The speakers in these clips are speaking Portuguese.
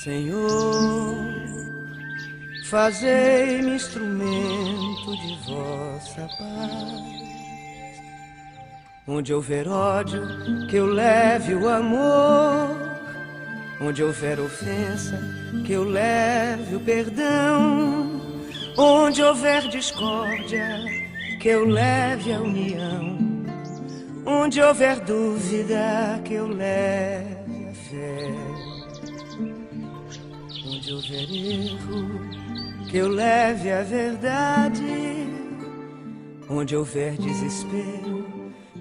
Senhor, fazei-me instrumento de vossa paz. Onde houver ódio, que eu leve o amor. Onde houver ofensa, que eu leve o perdão. Onde houver discórdia, que eu leve a união. Onde houver dúvida, que eu leve a fé. Onde houver erro, que eu leve a verdade. Onde houver desespero,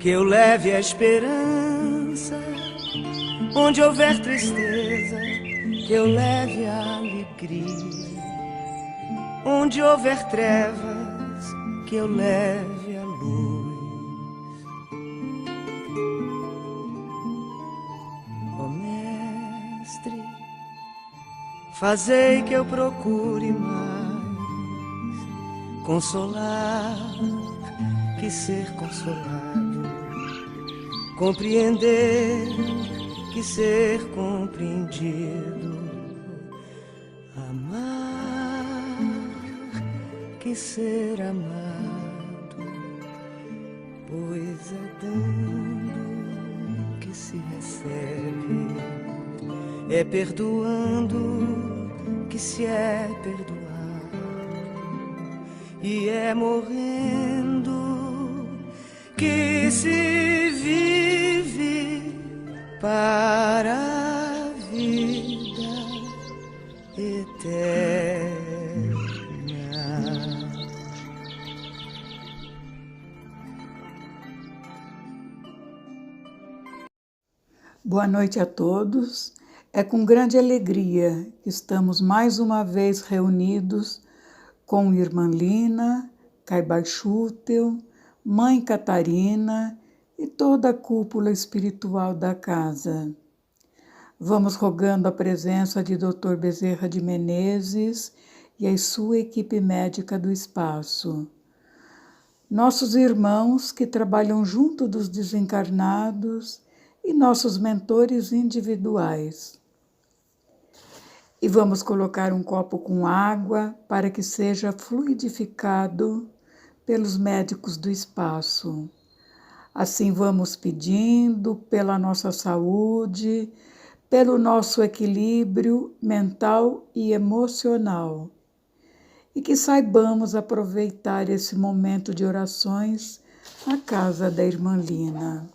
que eu leve a esperança. Onde houver tristeza, que eu leve a alegria. Onde houver trevas, que eu leve a luz. Ó Mestre, fazei que eu procure mais consolar que ser consolado, compreender que ser compreendido, amar que ser amado, pois é dando que se recebe, é perdoando que se é perdoado, e é morrendo que se vive para a vida eterna. Boa noite a todos. É com grande alegria que estamos mais uma vez reunidos com Irmã Lina, Caibai Schutel, Mãe Catarina e toda a cúpula espiritual da casa. Vamos rogando a presença de Dr. Bezerra de Menezes e a sua equipe médica do espaço. Nossos irmãos que trabalham junto dos desencarnados e nossos mentores individuais. E vamos colocar um copo com água para que seja fluidificado pelos médicos do espaço. Assim vamos pedindo pela nossa saúde, pelo nosso equilíbrio mental e emocional. E que saibamos aproveitar esse momento de orações na casa da Irmã Lina.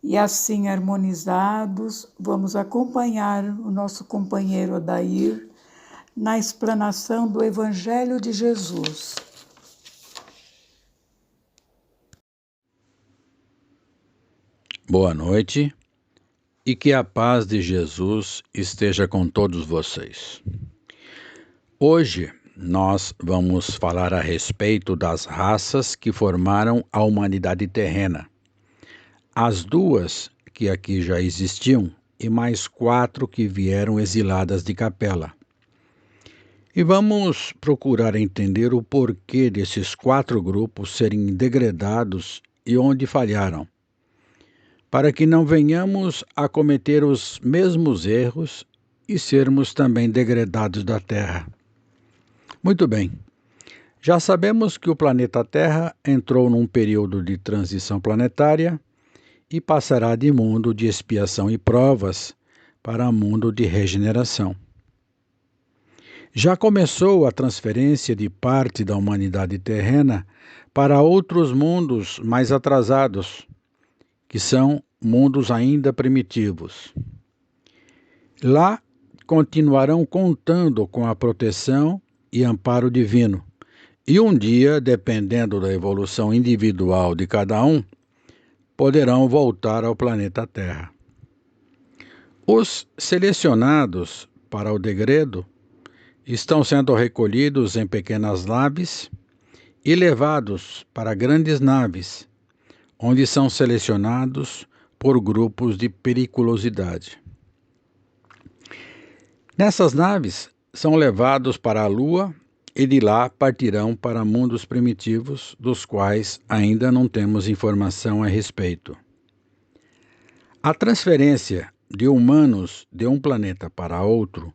E assim, harmonizados, vamos acompanhar o nosso companheiro Odair na explanação do Evangelho de Jesus. Boa noite e que a paz de Jesus esteja com todos vocês. Hoje nós vamos falar a respeito das raças que formaram a humanidade terrena. As duas que aqui já existiam e mais 4 que vieram exiladas de Capela. E vamos procurar entender o porquê desses 4 grupos serem degradados e onde falharam, para que não venhamos a cometer os mesmos erros e sermos também degradados da Terra. Muito bem, já sabemos que o planeta Terra entrou num período de transição planetária e passará de mundo de expiação e provas para mundo de regeneração. Já começou a transferência de parte da humanidade terrena para outros mundos mais atrasados, que são mundos ainda primitivos. Lá continuarão contando com a proteção e amparo divino, e um dia, dependendo da evolução individual de cada um, poderão voltar ao planeta Terra. Os selecionados para o degredo estão sendo recolhidos em pequenas naves e levados para grandes naves, onde são selecionados por grupos de periculosidade. Nessas naves são levados para a Lua e de lá partirão para mundos primitivos, dos quais ainda não temos informação a respeito. A transferência de humanos de um planeta para outro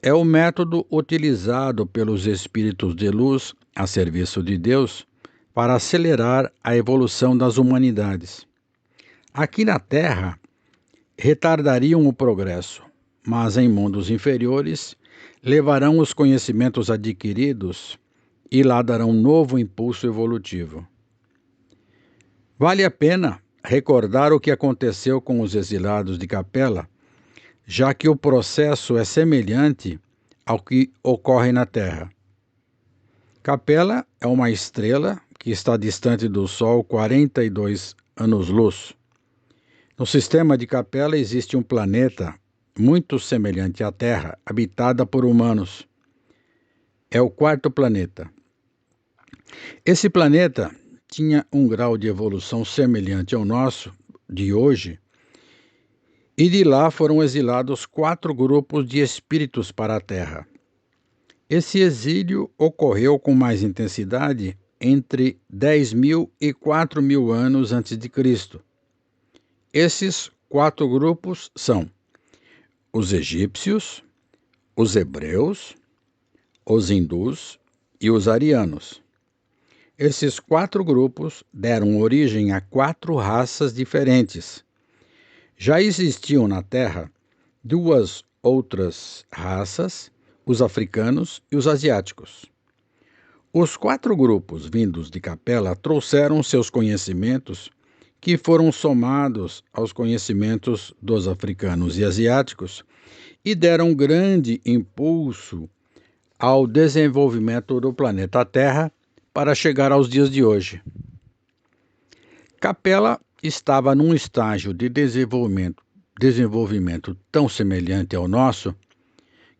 é o método utilizado pelos espíritos de luz a serviço de Deus para acelerar a evolução das humanidades. Aqui na Terra, retardariam o progresso, mas em mundos inferiores, levarão os conhecimentos adquiridos e lá darão um novo impulso evolutivo. Vale a pena recordar o que aconteceu com os exilados de Capela, já que o processo é semelhante ao que ocorre na Terra. Capela é uma estrela que está distante do Sol 42 anos-luz. No sistema de Capela existe um planeta muito semelhante à Terra, habitada por humanos. É o quarto planeta. Esse planeta tinha um grau de evolução semelhante ao nosso, de hoje, e de lá foram exilados 4 grupos de espíritos para a Terra. Esse exílio ocorreu com mais intensidade entre 10.000 e 4.000 anos antes de Cristo. Esses 4 grupos são os egípcios, os hebreus, os hindus e os arianos. Esses 4 grupos deram origem a 4 raças diferentes. Já existiam na Terra 2 outras raças, os africanos e os asiáticos. Os 4 grupos vindos de Capela trouxeram seus conhecimentos, que foram somados aos conhecimentos dos africanos e asiáticos, e deram grande impulso ao desenvolvimento do planeta Terra para chegar aos dias de hoje. Capela estava num estágio de desenvolvimento tão semelhante ao nosso,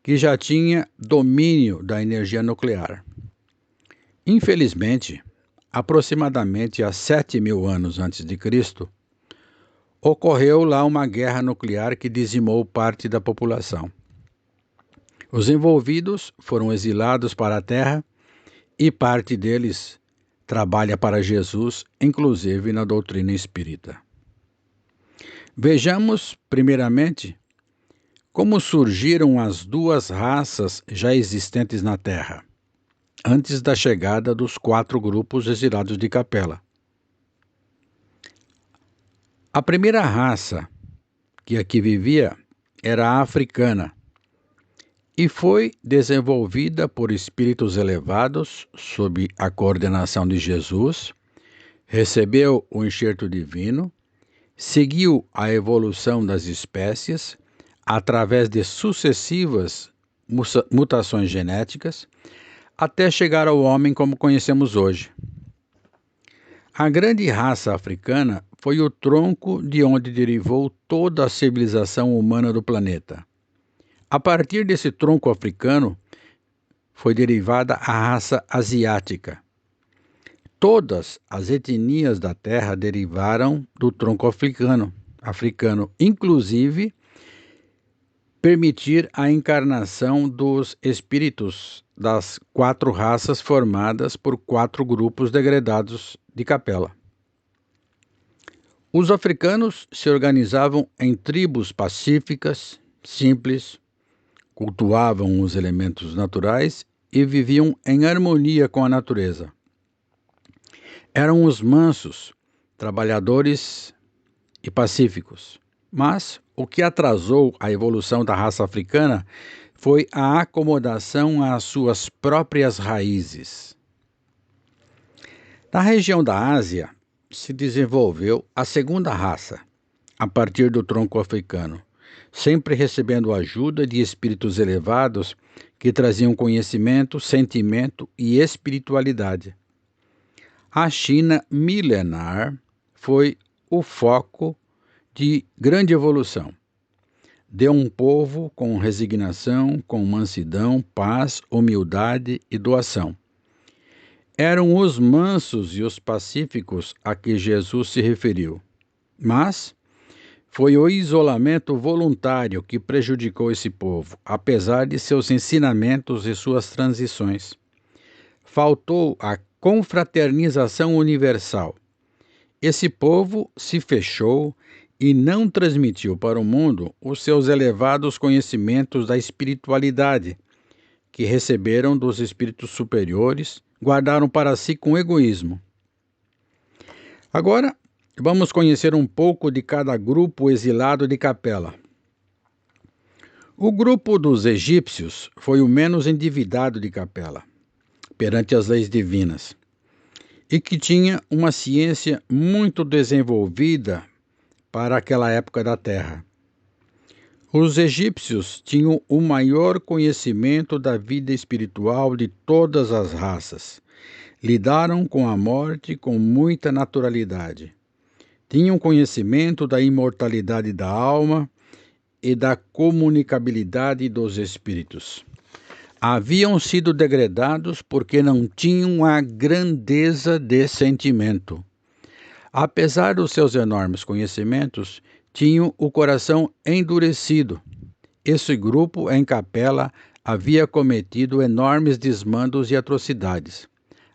que já tinha domínio da energia nuclear. Infelizmente, aproximadamente há 7.000 anos antes de Cristo, ocorreu lá uma guerra nuclear que dizimou parte da população. Os envolvidos foram exilados para a Terra e parte deles trabalha para Jesus, inclusive na doutrina espírita. Vejamos, primeiramente, como surgiram as 2 raças já existentes na Terra, antes da chegada dos 4 grupos exilados de Capela. A primeira raça que aqui vivia era a africana e foi desenvolvida por espíritos elevados sob a coordenação de Jesus, recebeu o enxerto divino, seguiu a evolução das espécies através de sucessivas mutações genéticas, até chegar ao homem como conhecemos hoje. A grande raça africana foi o tronco de onde derivou toda a civilização humana do planeta. A partir desse tronco africano, foi derivada a raça asiática. Todas as etnias da Terra derivaram do tronco africano, inclusive permitir a encarnação dos espíritos das 4 raças formadas por 4 grupos degradados de Capela. Os africanos se organizavam em tribos pacíficas, simples, cultuavam os elementos naturais e viviam em harmonia com a natureza. Eram os mansos, trabalhadores e pacíficos. Mas o que atrasou a evolução da raça africana foi a acomodação às suas próprias raízes. Na região da Ásia, se desenvolveu a segunda raça, a partir do tronco africano, sempre recebendo ajuda de espíritos elevados que traziam conhecimento, sentimento e espiritualidade. A China milenar foi o foco de grande evolução. Deu um povo com resignação, com mansidão, paz, humildade e doação. Eram os mansos e os pacíficos a que Jesus se referiu. Mas foi o isolamento voluntário que prejudicou esse povo, apesar de seus ensinamentos e suas transições. faltou a confraternização universal. Esse povo se fechou e não transmitiu para o mundo os seus elevados conhecimentos da espiritualidade, que receberam dos espíritos superiores, guardaram para si com egoísmo. Agora, vamos conhecer um pouco de cada grupo exilado de Capela. O grupo dos egípcios foi o menos endividado de Capela, perante as leis divinas, e que tinha uma ciência muito desenvolvida para aquela época da Terra. Os egípcios tinham o maior conhecimento da vida espiritual de todas as raças. Lidaram com a morte com muita naturalidade. Tinham conhecimento da imortalidade da alma e da comunicabilidade dos espíritos. Haviam sido degradados porque não tinham a grandeza de sentimento. Apesar dos seus enormes conhecimentos, tinham o coração endurecido. Esse grupo, em Capela, havia cometido enormes desmandos e atrocidades.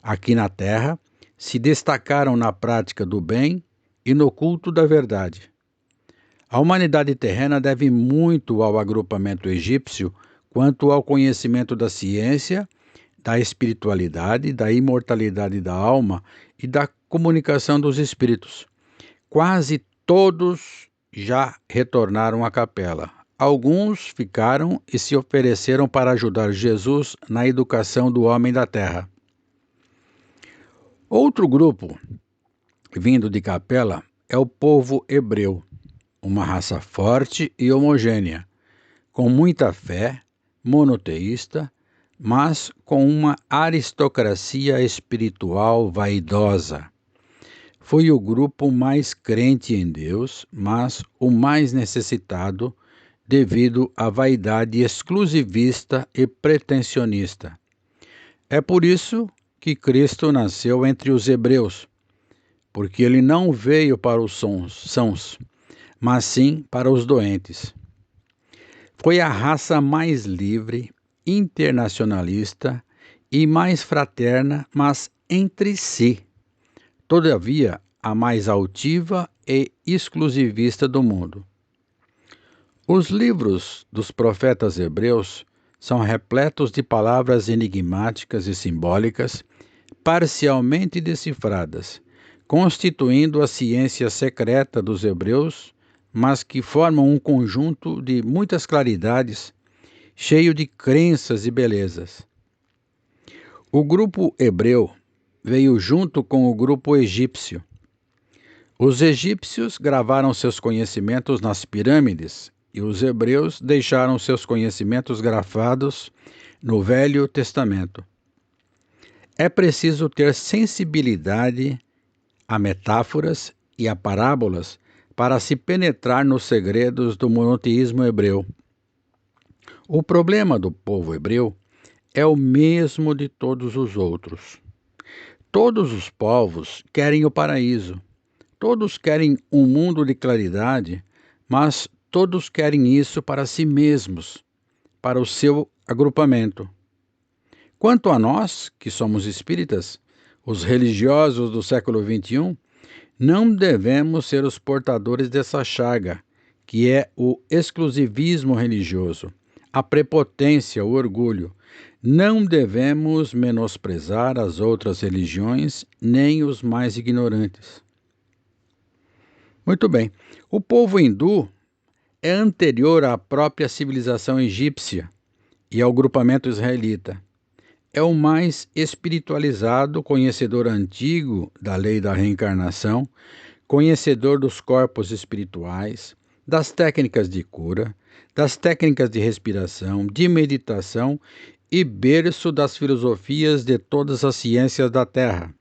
Aqui na Terra, se destacaram na prática do bem e no culto da verdade. A humanidade terrena deve muito ao agrupamento egípcio quanto ao conhecimento da ciência, da espiritualidade, da imortalidade da alma e da comunicação dos espíritos. Quase todos já retornaram à Capela. Alguns ficaram e se ofereceram para ajudar Jesus na educação do homem da terra. Outro grupo, vindo de Capela, é o povo hebreu, uma raça forte e homogênea, com muita fé, monoteísta, mas com uma aristocracia espiritual vaidosa. Foi o grupo mais crente em Deus, mas o mais necessitado devido à vaidade exclusivista e pretensionista. É por isso que Cristo nasceu entre os hebreus, porque ele não veio para os sãos, mas sim para os doentes. Foi a raça mais livre, internacionalista e mais fraterna, mas entre si. Todavia, a mais altiva e exclusivista do mundo. Os livros dos profetas hebreus são repletos de palavras enigmáticas e simbólicas, parcialmente decifradas, constituindo a ciência secreta dos hebreus, mas que formam um conjunto de muitas claridades, cheio de crenças e belezas. O grupo hebreu veio junto com o grupo egípcio. Os egípcios gravaram seus conhecimentos nas pirâmides e os hebreus deixaram seus conhecimentos gravados no Velho Testamento. É preciso ter sensibilidade a metáforas e a parábolas para se penetrar nos segredos do monoteísmo hebreu. O problema do povo hebreu é o mesmo de todos os outros. Todos os povos querem o paraíso, todos querem um mundo de claridade, mas todos querem isso para si mesmos, para o seu agrupamento. Quanto a nós, que somos espíritas, os religiosos do século XXI, não devemos ser os portadores dessa chaga, que é o exclusivismo religioso, a prepotência, o orgulho. Não devemos menosprezar as outras religiões, nem os mais ignorantes. Muito bem. O povo hindu é anterior à própria civilização egípcia e ao grupamento israelita. É o mais espiritualizado, conhecedor antigo da lei da reencarnação, conhecedor dos corpos espirituais, das técnicas de cura, das técnicas de respiração, de meditação e berço das filosofias de todas as ciências da Terra.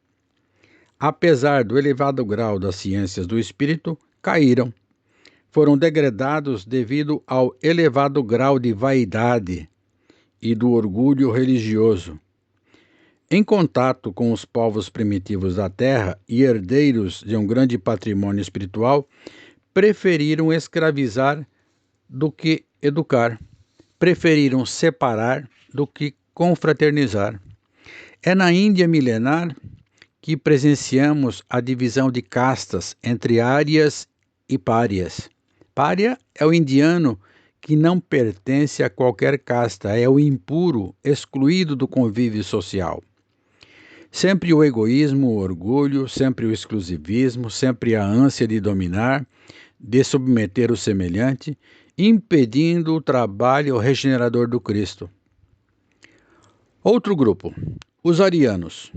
Apesar do elevado grau das ciências do espírito, caíram. Foram degradados devido ao elevado grau de vaidade e do orgulho religioso. Em contato com os povos primitivos da Terra e herdeiros de um grande patrimônio espiritual, preferiram escravizar do que educar, preferiram separar do que confraternizar. É na Índia milenar que presenciamos a divisão de castas entre árias e párias. Pária é o indiano que não pertence a qualquer casta, é o impuro, excluído do convívio social. Sempre o egoísmo, o orgulho, sempre o exclusivismo, sempre a ânsia de dominar, de submeter o semelhante, impedindo o trabalho regenerador do Cristo. Outro grupo, os arianos.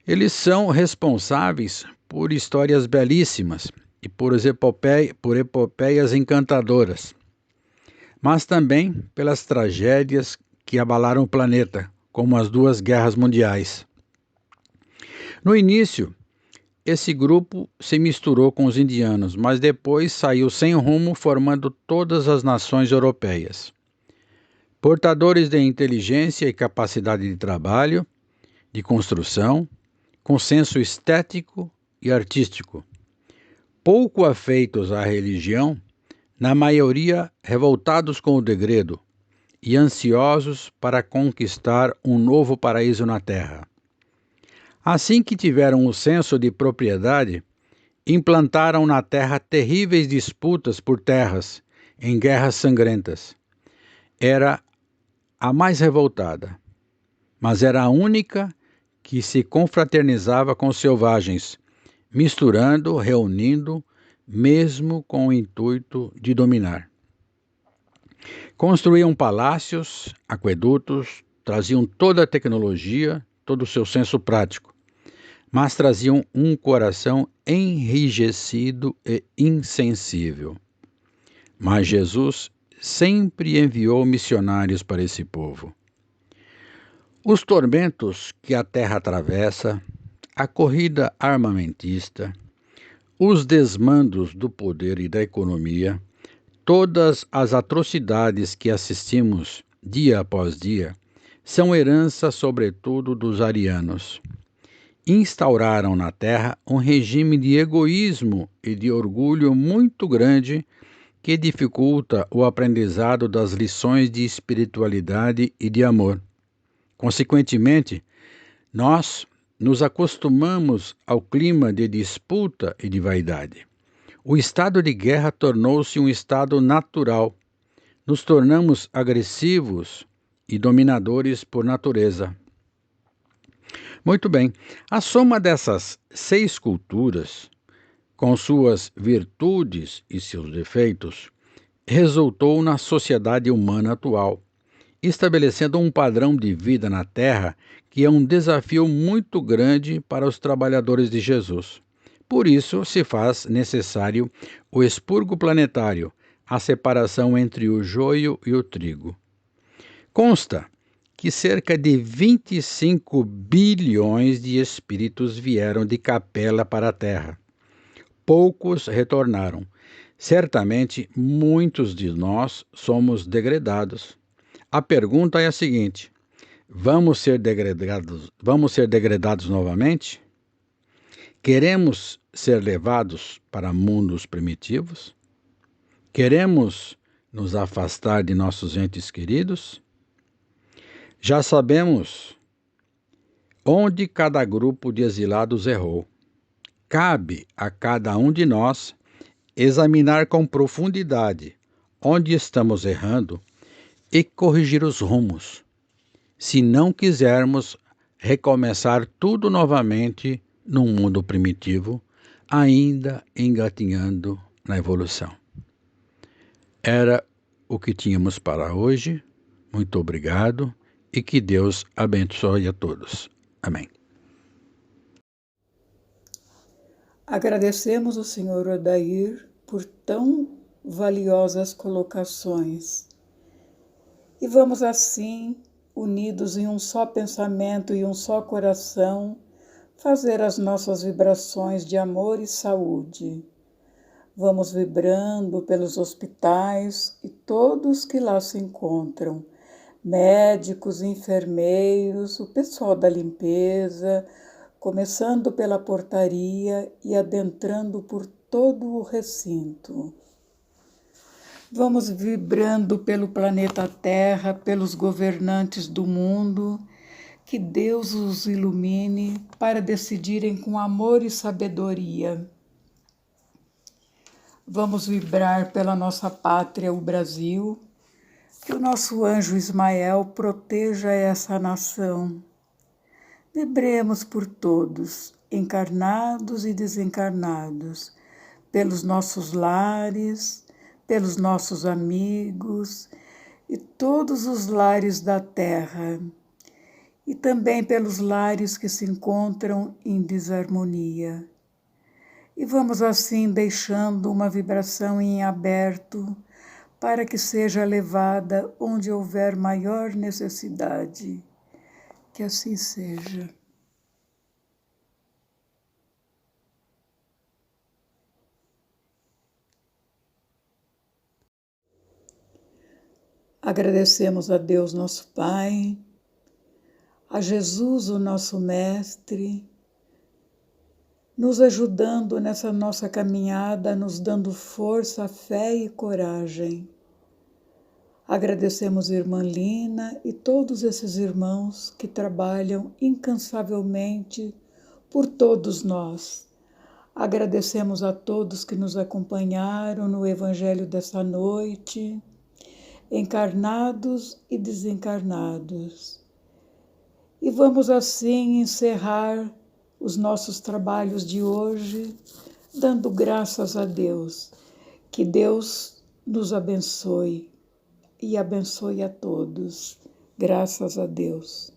Eles são responsáveis por histórias belíssimas e por epopeias encantadoras, mas também pelas tragédias que abalaram o planeta, como as 2 guerras mundiais. No início, esse grupo se misturou com os indianos, mas depois saiu sem rumo, formando todas as nações europeias. Portadores de inteligência e capacidade de trabalho, de construção, com senso estético e artístico. Pouco afeitos à religião, na maioria revoltados com o degredo e ansiosos para conquistar um novo paraíso na terra. Assim que tiveram o senso de propriedade, implantaram na terra terríveis disputas por terras, em guerras sangrentas. Era a mais revoltada, mas era a única que se confraternizava com os selvagens, misturando, reunindo, mesmo com o intuito de dominar. Construíam palácios, aquedutos, traziam toda a tecnologia, todo o seu senso prático, mas traziam um coração enrijecido e insensível. Mas Jesus sempre enviou missionários para esse povo. Os tormentos que a terra atravessa, a corrida armamentista, os desmandos do poder e da economia, todas as atrocidades que assistimos dia após dia, são herança sobretudo dos arianos. Instauraram na terra um regime de egoísmo e de orgulho muito grande que dificulta o aprendizado das lições de espiritualidade e de amor. Consequentemente, nós nos acostumamos ao clima de disputa e de vaidade. O estado de guerra tornou-se um estado natural. Nos tornamos agressivos e dominadores por natureza. Muito bem, a soma dessas 6 culturas, com suas virtudes e seus defeitos, resultou na sociedade humana atual, estabelecendo um padrão de vida na Terra que é um desafio muito grande para os trabalhadores de Jesus. Por isso, se faz necessário o expurgo planetário, a separação entre o joio e o trigo. Consta que cerca de 25 bilhões de espíritos vieram de Capela para a Terra. Poucos retornaram. Certamente, muitos de nós somos degradados. A pergunta é a seguinte: vamos ser degradados novamente? Queremos ser levados para mundos primitivos? Queremos nos afastar de nossos entes queridos? Já sabemos onde cada grupo de exilados errou. Cabe a cada um de nós examinar com profundidade onde estamos errando e corrigir os rumos, se não quisermos recomeçar tudo novamente num mundo primitivo, ainda engatinhando na evolução. Era o que tínhamos para hoje. Muito obrigado e que Deus abençoe a todos. Amém. Agradecemos ao Sr. Odair por tão valiosas colocações. E vamos assim, unidos em um só pensamento e um só coração, fazer as nossas vibrações de amor e saúde. Vamos vibrando pelos hospitais e todos que lá se encontram, médicos, enfermeiros, o pessoal da limpeza, começando pela portaria e adentrando por todo o recinto. Vamos vibrando pelo planeta Terra, pelos governantes do mundo, Que Deus os ilumine para decidirem com amor e sabedoria. Vamos vibrar pela nossa pátria, o Brasil. Que o nosso anjo Ismael proteja essa nação. Vibremos por todos, encarnados e desencarnados, pelos nossos lares, pelos nossos amigos e todos os lares da terra, e também pelos lares que se encontram em desarmonia. E vamos assim deixando uma vibração em aberto para que seja levada onde houver maior necessidade. Que assim seja. Agradecemos a Deus, nosso Pai, a Jesus, o nosso Mestre, nos ajudando nessa nossa caminhada, nos dando força, fé e coragem. Agradecemos a Irmã Lina e todos esses irmãos que trabalham incansavelmente por todos nós. Agradecemos a todos que nos acompanharam no Evangelho dessa noite, encarnados e desencarnados. E vamos assim encerrar os nossos trabalhos de hoje, dando graças a Deus. Que Deus nos abençoe e abençoe a todos. Graças a Deus.